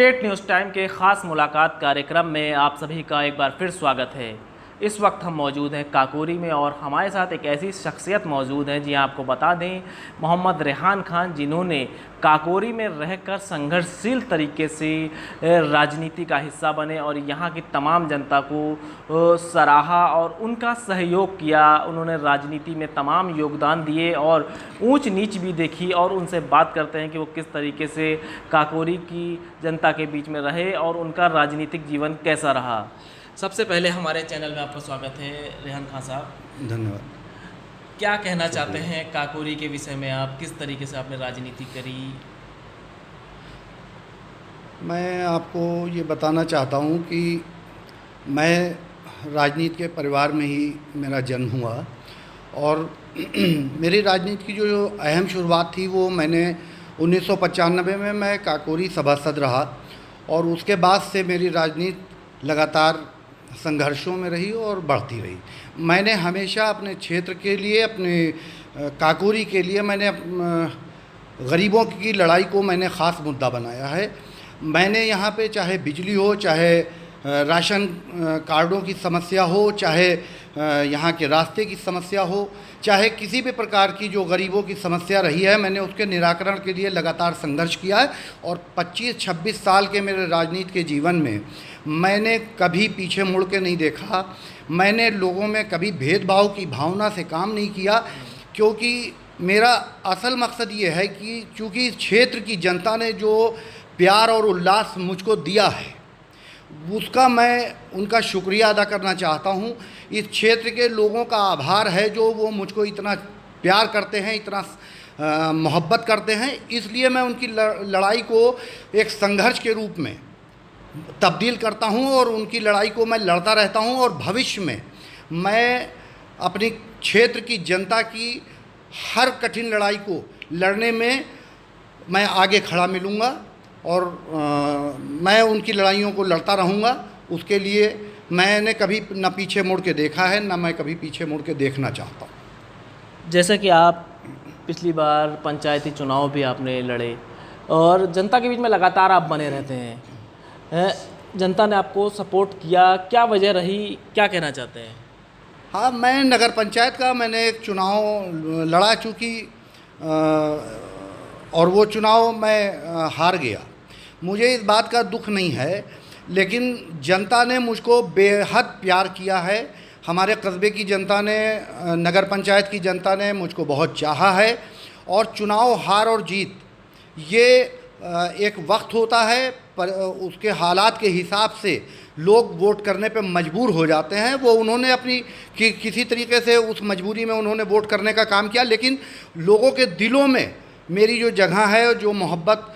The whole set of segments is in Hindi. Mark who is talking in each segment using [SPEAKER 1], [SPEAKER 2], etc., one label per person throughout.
[SPEAKER 1] स्टेट न्यूज़ टाइम के ख़ास मुलाकात कार्यक्रम में आप सभी का एक बार फिर स्वागत है। इस वक्त हम मौजूद हैं काकोरी में और हमारे साथ एक ऐसी शख्सियत मौजूद है जी, आपको बता दें, मोहम्मद रेहान खान, जिन्होंने काकोरी में रहकर संघर्षशील तरीके से राजनीति का हिस्सा बने और यहाँ की तमाम जनता को सराहा और उनका सहयोग किया। उन्होंने राजनीति में तमाम योगदान दिए और ऊंच नीच भी देखी, और उनसे बात करते हैं कि वो किस तरीके से काकोरी की जनता के बीच में रहे और उनका राजनीतिक जीवन कैसा रहा। सबसे पहले हमारे चैनल में आपका स्वागत है रेहान खान साहब।
[SPEAKER 2] धन्यवाद।
[SPEAKER 1] क्या कहना चाहते हैं काकोरी के विषय में, आप किस तरीके से आपने राजनीति करी?
[SPEAKER 2] मैं आपको ये बताना चाहता हूँ कि मैं राजनीति के परिवार में ही मेरा जन्म हुआ और मेरी राजनीति की जो अहम शुरुआत थी वो मैंने 1995 में मैं काकोरी सभासद रहा और उसके बाद से मेरी राजनीति लगातार संघर्षों में रही और बढ़ती रही। मैंने हमेशा अपने क्षेत्र के लिए, अपने काकोरी के लिए मैंने गरीबों की लड़ाई को मैंने ख़ास मुद्दा बनाया है। मैंने यहाँ पे चाहे बिजली हो, चाहे राशन कार्डों की समस्या हो, चाहे यहाँ के रास्ते की समस्या हो, चाहे किसी भी प्रकार की जो गरीबों की समस्या रही है, मैंने उसके निराकरण के लिए लगातार संघर्ष किया है। और 25-26 साल के मेरे राजनीति के जीवन में मैंने कभी पीछे मुड़ के नहीं देखा। मैंने लोगों में कभी भेदभाव की भावना से काम नहीं किया, क्योंकि मेरा असल मकसद ये है कि चूँकि इस क्षेत्र की जनता ने जो प्यार और उल्लास मुझको दिया है, उसका मैं उनका शुक्रिया अदा करना चाहता हूँ। इस क्षेत्र के लोगों का आभार है जो वो मुझको इतना प्यार करते हैं, इतना मोहब्बत करते हैं। इसलिए मैं उनकी लड़ाई को एक संघर्ष के रूप में तब्दील करता हूँ और उनकी लड़ाई को मैं लड़ता रहता हूँ। और भविष्य में मैं अपनी क्षेत्र की जनता की हर कठिन लड़ाई को लड़ने में मैं आगे खड़ा मिलूँगा और मैं उनकी लड़ाइयों को लड़ता रहूँगा। उसके लिए मैंने कभी न पीछे मुड़ के देखा है, न मैं कभी पीछे मुड़ के देखना चाहता हूँ।
[SPEAKER 1] जैसे कि आप पिछली बार पंचायती चुनाव भी आपने लड़े और जनता के बीच में लगातार आप बने रहते हैं, जनता ने आपको सपोर्ट किया, क्या वजह रही, क्या कहना चाहते हैं?
[SPEAKER 2] हाँ, मैं नगर पंचायत का मैंने एक चुनाव लड़ा, चूँकि और वो चुनाव मैं हार गया। मुझे इस बात का दुख नहीं है, लेकिन जनता ने मुझको बेहद प्यार किया है। हमारे कस्बे की जनता ने, नगर पंचायत की जनता ने मुझको बहुत चाहा है। और चुनाव हार और जीत ये एक वक्त होता है, पर उसके हालात के हिसाब से लोग वोट करने पे मजबूर हो जाते हैं। वो उन्होंने अपनी किसी तरीके से उस मजबूरी में उन्होंने वोट करने का काम किया, लेकिन लोगों के दिलों में मेरी जो जगह है, जो मोहब्बत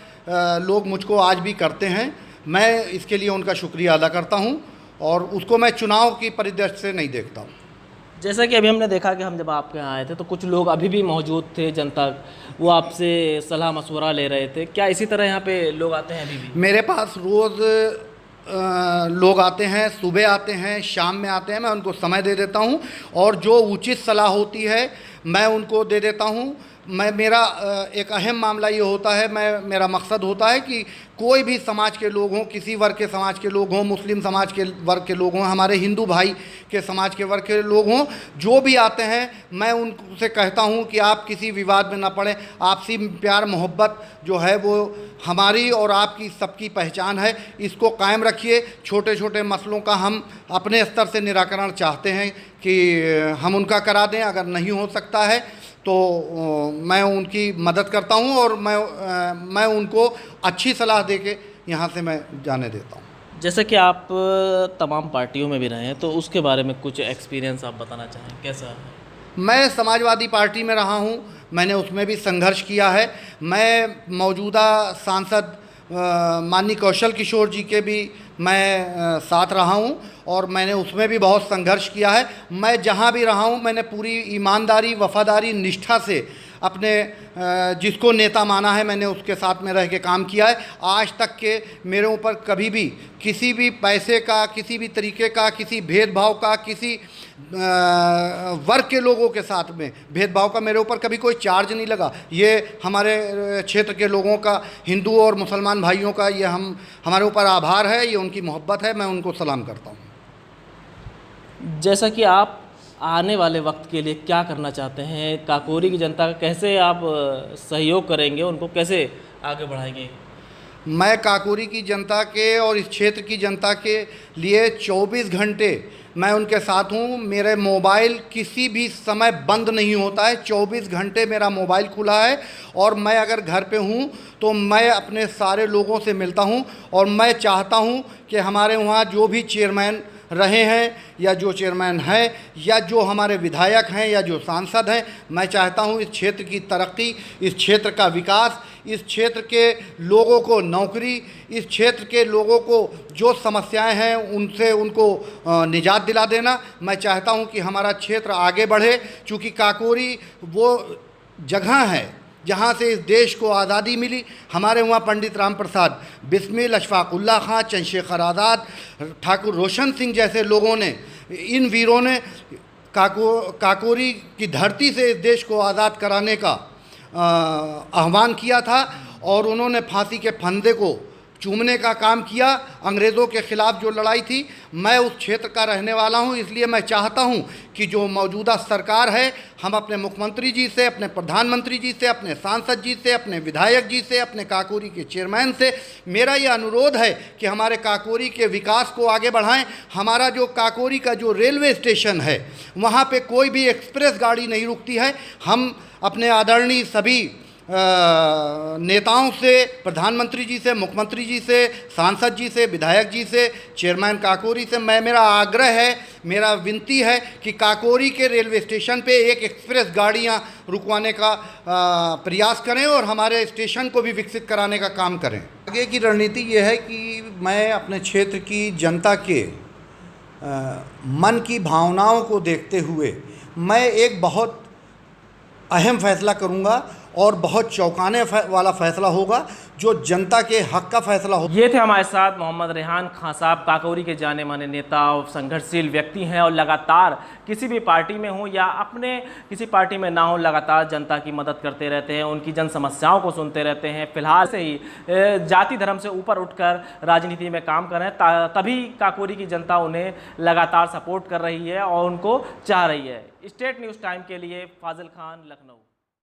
[SPEAKER 2] लोग मुझको आज भी करते हैं, मैं इसके लिए उनका शुक्रिया अदा करता हूं और उसको मैं चुनाव की परिदृश्य से नहीं देखता हूं।
[SPEAKER 1] जैसा कि अभी हमने देखा कि हम जब आपके यहाँ आए थे तो कुछ लोग अभी भी मौजूद थे, जनता, वो आपसे सलाह मशवरा ले रहे थे। क्या इसी तरह यहाँ पे लोग आते हैं अभी भी?
[SPEAKER 2] मेरे पास रोज़ लोग आते हैं, सुबह आते हैं, शाम में आते हैं। मैं उनको समय दे देता हूँ और जो उचित सलाह होती है मैं उनको दे देता हूँ। मेरा एक अहम मामला ये होता है, मेरा मकसद होता है कि कोई भी समाज के लोग हों, किसी वर्ग के समाज के लोग हों, मुस्लिम समाज के वर्ग के लोग हों, हमारे हिंदू भाई के समाज के वर्ग के लोग हों, जो भी आते हैं मैं उनसे कहता हूं कि आप किसी विवाद में ना पड़ें। आपसी प्यार मोहब्बत जो है वो हमारी और आपकी सबकी पहचान है, इसको कायम रखिए। छोटे छोटे मसलों का हम अपने स्तर से निराकरण चाहते हैं कि हम उनका करा दें। अगर नहीं हो सकता है तो मैं उनकी मदद करता हूं और मैं उनको अच्छी सलाह देके यहाँ से मैं जाने देता हूं।
[SPEAKER 1] जैसे कि आप तमाम पार्टियों में भी रहे हैं, तो उसके बारे में कुछ एक्सपीरियंस आप बताना चाहें, कैसा है?
[SPEAKER 2] मैं समाजवादी पार्टी में रहा हूं, मैंने उसमें भी संघर्ष किया है। मैं मौजूदा सांसद माननीय कौशल किशोर जी के भी मैं साथ रहा हूं और मैंने उसमें भी बहुत संघर्ष किया है। मैं जहां भी रहा हूं मैंने पूरी ईमानदारी, वफादारी, निष्ठा से अपने जिसको नेता माना है मैंने उसके साथ में रह के काम किया है। आज तक के मेरे ऊपर कभी भी किसी भी पैसे का, किसी भी तरीके का, किसी भेदभाव का, किसी वर्ग के लोगों के साथ में भेदभाव का मेरे ऊपर कभी कोई चार्ज नहीं लगा। ये हमारे क्षेत्र के लोगों का, हिंदू और मुसलमान भाइयों का, ये हमारे ऊपर आभार है, ये उनकी मोहब्बत है, मैं उनको सलाम करता हूँ।
[SPEAKER 1] जैसा कि आप आने वाले वक्त के लिए क्या करना चाहते हैं, काकोरी की जनता का कैसे आप सहयोग करेंगे, उनको कैसे आगे बढ़ाएंगे?
[SPEAKER 2] मैं काकोरी की जनता के और इस क्षेत्र की जनता के लिए 24 घंटे मैं उनके साथ हूँ। मेरे मोबाइल किसी भी समय बंद नहीं होता है, 24 घंटे मेरा मोबाइल खुला है। और मैं अगर घर पे हूँ तो मैं अपने सारे लोगों से मिलता हूँ, और मैं चाहता हूँ कि हमारे वहाँ जो भी चेयरमैन रहे हैं या जो चेयरमैन हैं या जो हमारे विधायक हैं या जो सांसद हैं, मैं चाहता हूं इस क्षेत्र की तरक्की, इस क्षेत्र का विकास, इस क्षेत्र के लोगों को नौकरी, इस क्षेत्र के लोगों को जो समस्याएं हैं उनसे उनको निजात दिला देना। मैं चाहता हूं कि हमारा क्षेत्र आगे बढ़े, चूँकि काकोरी वो जगह है जहाँ से इस देश को आज़ादी मिली। हमारे वहाँ पंडित राम प्रसाद बिस्मिल, अशफाकुल्ला खां, चंद्रशेखर आज़ाद, ठाकुर रोशन सिंह जैसे लोगों ने, इन वीरों ने काकोरी की धरती से इस देश को आज़ाद कराने का आह्वान किया था, और उन्होंने फांसी के फंदे को चूमने का काम किया। अंग्रेज़ों के ख़िलाफ़ जो लड़ाई थी, मैं उस क्षेत्र का रहने वाला हूं, इसलिए मैं चाहता हूं कि जो मौजूदा सरकार है, हम अपने मुख्यमंत्री जी से, अपने प्रधानमंत्री जी से, अपने सांसद जी से, अपने विधायक जी से, अपने काकोरी के चेयरमैन से मेरा ये अनुरोध है कि हमारे काकोरी के विकास को आगे बढ़ाएं। हमारा जो काकोरी का जो रेलवे स्टेशन है, वहाँ पे कोई भी एक्सप्रेस गाड़ी नहीं रुकती है। हम अपने आदरणीय सभी नेताओं से, प्रधानमंत्री जी से, मुख्यमंत्री जी से, सांसद जी से, विधायक जी से, चेयरमैन काकोरी से मेरा आग्रह है, मेरा विनती है कि काकोरी के रेलवे स्टेशन पे एक एक्सप्रेस गाड़ियां रुकवाने का प्रयास करें और हमारे स्टेशन को भी विकसित कराने का काम करें। आगे की रणनीति ये है कि मैं अपने क्षेत्र की जनता के मन की भावनाओं को देखते हुए मैं एक बहुत अहम फैसला करूंगा, और बहुत चौंकाने वाला फैसला होगा, जो जनता के हक का फैसला हो।
[SPEAKER 1] ये थे हमारे साथ मोहम्मद रेहान खां साहब, काकोरी के जाने माने नेता और संघर्षशील व्यक्ति हैं, और लगातार किसी भी पार्टी में हो या अपने किसी पार्टी में ना हो, लगातार जनता की मदद करते रहते हैं, उनकी जन समस्याओं को सुनते रहते हैं। फिलहाल से ही जाति धर्म से ऊपर उठकर राजनीति में काम कर रहे हैं, तभी काकोरी की जनता उन्हें लगातार सपोर्ट कर रही है और उनको चाह रही है। स्टेट न्यूज़ टाइम के लिए फाजिल खान, लखनऊ।